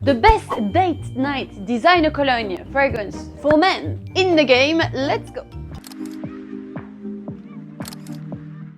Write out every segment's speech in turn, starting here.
The best date night designer cologne fragrance for men in the game. Let's go!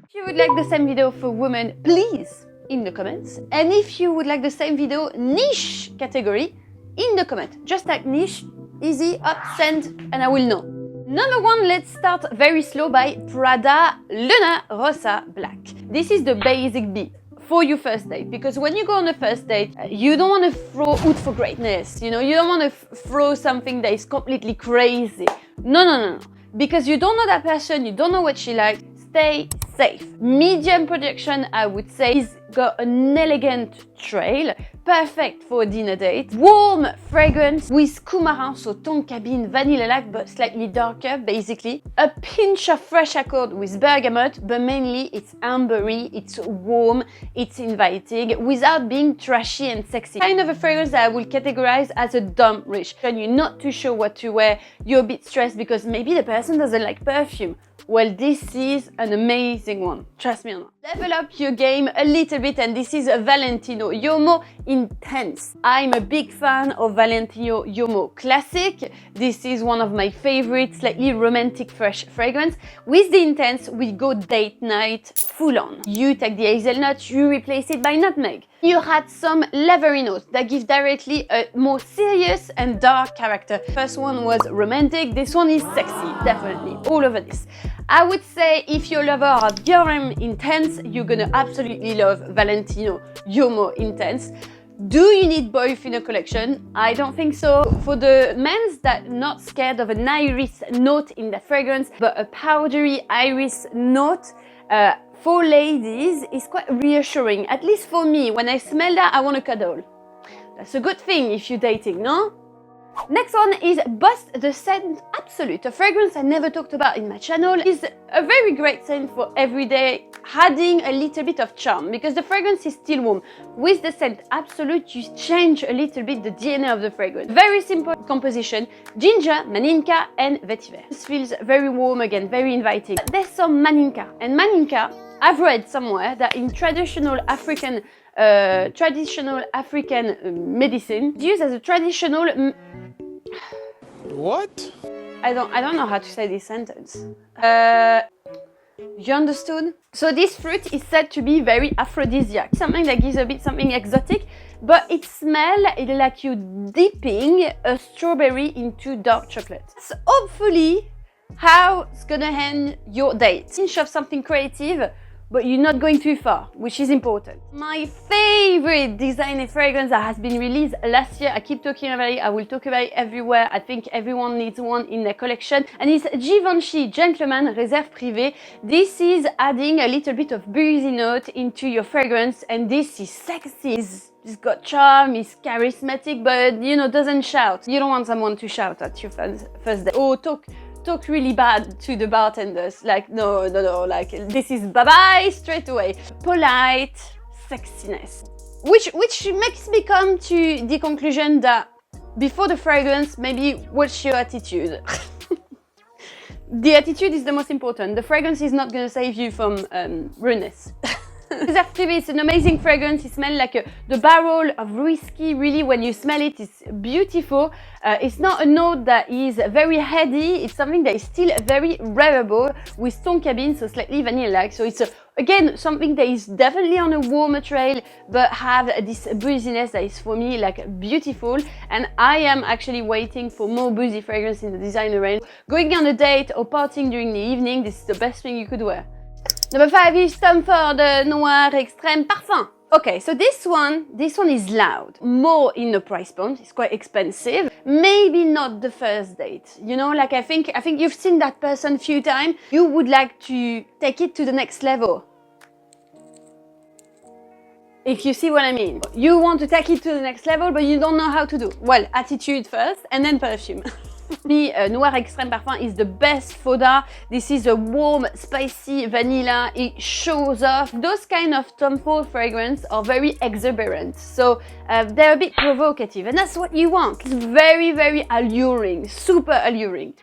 If you would like the same video for women, please in the comments. And if you would like the same video niche category, in the comment. Just type niche, easy, up, send, and I will know. Number 1, let's start very slow by Prada Luna Rossa Black. This is the basic B for your first date, because when you go on a first date, you don't want to throw out for greatness, you know, you don't want to throw something that is completely crazy. No. Because you don't know that person, you don't know what she likes. Stay safe. Medium production, I would say, is got an elegant trail, perfect for a dinner date. Warm fragrance with coumarin, so ton cabine, vanilla-like, but slightly darker, basically. A pinch of fresh accord with bergamot, but mainly it's ambery, it's warm, it's inviting, without being trashy and sexy. Kind of a fragrance that I will categorize as a dump reach. When you're not too sure what to wear, you're a bit stressed because maybe the person doesn't like perfume. Well, this is an amazing one. Trust me on that. Level up your game a little bit, and this is a Valentino Uomo Intense. I'm a big fan of Valentino Uomo Classic. This is one of my favorites, slightly romantic fresh fragrance. With the Intense, we go date night full on. You take the hazelnut, you replace it by nutmeg. You had some leathery notes that give directly a more serious and dark character. First one was romantic, this one is sexy, definitely, all over this. I would say if you're a lover of Dior Intense, you're gonna absolutely love Valentino Uomo Intense. Do you need both in a collection? I don't think so. For the men that are not scared of an iris note in the fragrance, but a powdery iris note, for ladies is quite reassuring. At least for me, when I smell that, I want to cuddle. That's a good thing if you're dating, no? Next one is Bust the Scent Absolute, a fragrance I never talked about in my channel. It's a very great scent for everyday, adding a little bit of charm, because the fragrance is still warm. With the Scent Absolute, you change a little bit the DNA of the fragrance. Very simple composition, ginger, maninka and vetiver. This feels very warm again, very inviting. There's some maninka, and maninka, I've read somewhere that in traditional African medicine, it's used as a traditional What? I don't know how to say this sentence. You understood? So this fruit is said to be very aphrodisiac, something that gives a bit something exotic, but it smells like you dipping a strawberry into dark chocolate. So hopefully, how it's gonna end your date. Pinch of something creative, but you're not going too far, which is important. My favorite designer fragrance that has been released last year, I keep talking about it, I will talk about it everywhere, I think everyone needs one in their collection, and it's Givenchy Gentleman Reserve Privee. This is adding a little bit of breezy note into your fragrance, and this is sexy. It's got charm, it's charismatic, but you know, doesn't shout. You don't want someone to shout at your first date. Or talk really bad to the bartenders, like no, like this is bye-bye straight away. Polite sexiness, which makes me come to the conclusion that before the fragrance, maybe what's your attitude? The attitude is the most important. The fragrance is not gonna save you from rudeness. Reserve Privee is an amazing fragrance. It smells like the barrel of whiskey. Really, when you smell it, it's beautiful. It's not a note that is very heady. It's something that is still very wearable with ton cabine, so slightly vanilla-like. So it's again something that is definitely on a warmer trail, but have this breeziness that is for me like beautiful. And I am actually waiting for more boozy fragrance in the designer range. Going on a date or partying during the evening, this is the best thing you could wear. Number 5 is Tom Ford Noir Extreme Parfum. Okay, so this one is loud. More in the price point, it's quite expensive. Maybe not the first date. You know, like I think you've seen that person a few times. You would like to take it to the next level. If you see what I mean. You want to take it to the next level, but you don't know how to do. Well, attitude first, and then perfume. The Noir Extreme Parfum is the best fodder. This is a warm, spicy vanilla. It shows off. Those kind of Tom Ford fragrance are very exuberant, so they're a bit provocative, and that's what you want. It's very, very alluring, super alluring.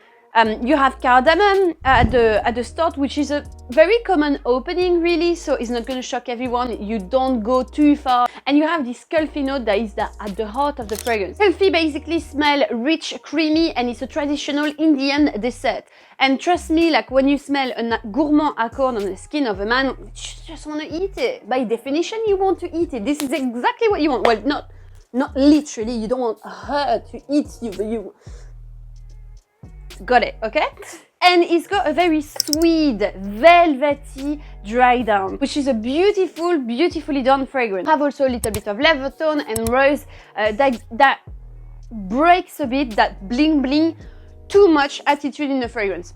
You have cardamom at the start, which is a very common opening really, so it's not going to shock everyone. You don't go too far. And you have this Kulfi note that is at the heart of the fragrance. Kulfi basically smell rich, creamy, and it's a traditional Indian dessert. And trust me, like when you smell a gourmand accord on the skin of a man, you just want to eat it. By definition, you want to eat it. This is exactly what you want. Well, not literally, you don't want her to eat you, but you got it, okay? And it's got a very sweet, velvety dry down, which is a beautifully done fragrance. Have also a little bit of leather tone and rose that breaks a bit, that bling bling, too much attitude in the fragrance.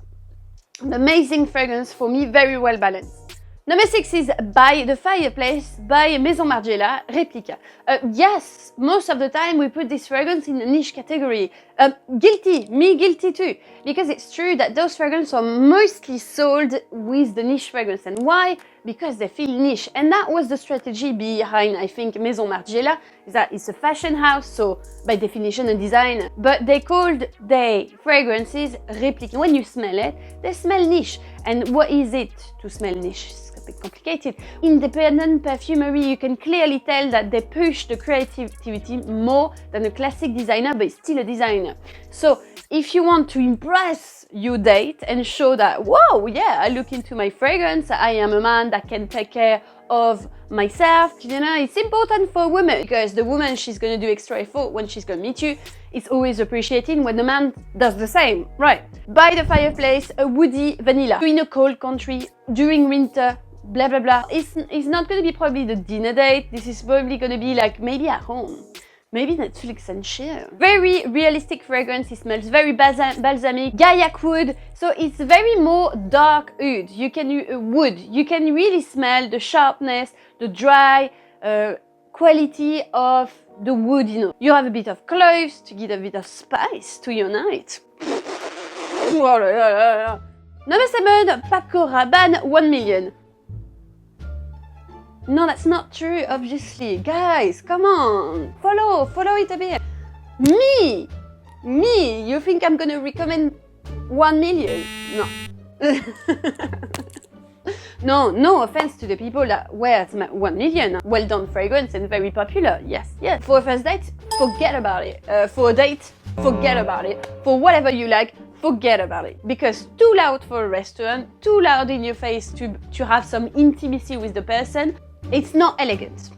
An amazing fragrance for me, very well balanced. Number 6 is by the Fireplace by Maison Margiela, Replica. Yes, most of the time we put this fragrance in a niche category. Me guilty too. Because it's true that those fragrances are mostly sold with the niche fragrance. And why? Because they feel niche. And that was the strategy behind, I think, Maison Margiela, is that it's a fashion house, so by definition a designer. But they called their fragrances Replica. When you smell it, they smell niche. And what is it to smell niche? Bit complicated. Independent perfumery, you can clearly tell that they push the creativity more than a classic designer, but it's still a designer. So if you want to impress your date and show that, whoa, yeah, I look into my fragrance, I am a man that can take care of myself, you know, it's important for a woman because the woman, she's going to do extra effort when she's going to meet you. It's always appreciating when the man does the same, right? By the Fireplace, a woody vanilla. In a cold country, during winter, blah blah blah. It's not going to be probably the dinner date. This is probably going to be like maybe at home, maybe Netflix and chill. Very realistic fragrance. It smells very balsamic, gaiac wood. So it's very more dark wood. You can really smell the sharpness, the dry quality of the wood. You know, you have a bit of cloves to give a bit of spice to your night. Number 7, Paco Rabanne 1 million. No, that's not true, obviously. Guys, come on. Follow it a bit. Me, you think I'm gonna recommend 1 million? No. No offense to the people that wear 1 million. Well done fragrance and very popular. Yes. For a first date, forget about it. For a date, forget about it. For whatever you like, forget about it. Because too loud for a restaurant, too loud in your face to have some intimacy with the person, it's not elegant.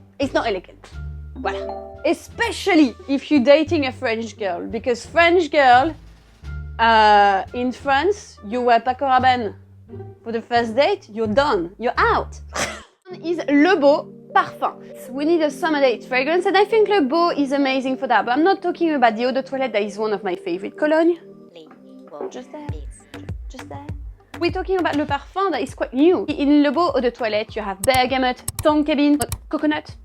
Voilà. Especially if you're dating a French girl, because French girl, in France, you wear Paco Rabanne for the first date, you're done, you're out. Is Le Beau Parfum. We need a summer date fragrance, and I think Le Beau is amazing for that, but I'm not talking about the Eau de Toilette that is one of my favorite cologne. Just there. We're talking about Le Parfum that is quite new. In Le Beau Eau de Toilette, you have bergamot, tongue coconut.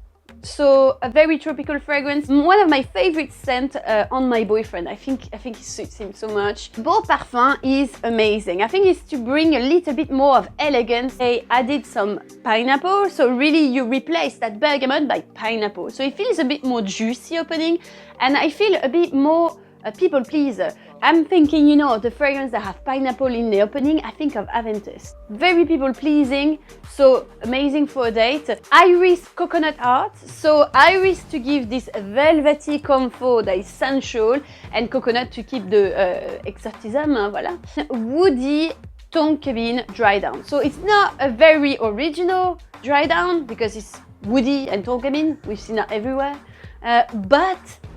So a very tropical fragrance. One of my favorite scents on my boyfriend. I think it suits him so much. Beau Parfum is amazing. I think it's to bring a little bit more of elegance. They added some pineapple, so really you replace that bergamot by pineapple. So it feels a bit more juicy opening, and I feel a bit more a people pleaser. I'm thinking, you know, the fragrance that have pineapple in the opening, I think of Aventus. Very people pleasing, so amazing for a date. Iris coconut heart, so iris to give this velvety comfort that is sensual, and coconut to keep the exotism, voilà. Woody tongue dry down. So it's not a very original dry down because it's woody and tongue, we've seen that everywhere.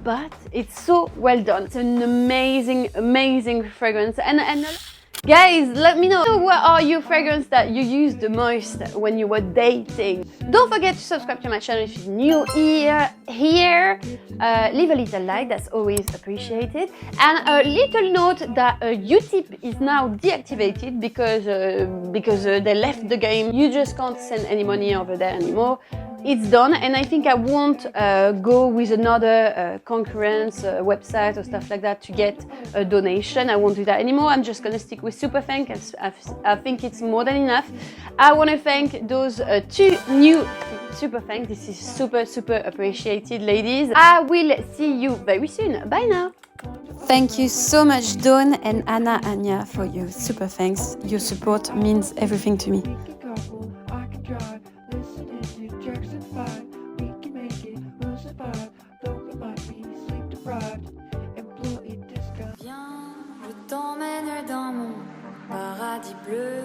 But it's so well done. It's an amazing fragrance. And guys, let me know what are your fragrances that you use the most when you were dating. Don't forget to subscribe to my channel if you're new here. Leave a little like, that's always appreciated. And a little note that Utip is now deactivated because they left the game. You just can't send any money over there anymore. It's done, and I think I won't go with another concurrent website or stuff like that to get a donation. I won't do that anymore. I'm just gonna stick with Super Thank. I think it's more than enough. I want to thank those 2 new super thanks. This is super appreciated, ladies. I will see you very soon. Bye now. Thank you so much, Dawn and Anna Anya, for your super thanks. Your support means everything to me. Viens, je t'emmène dans mon paradis bleu.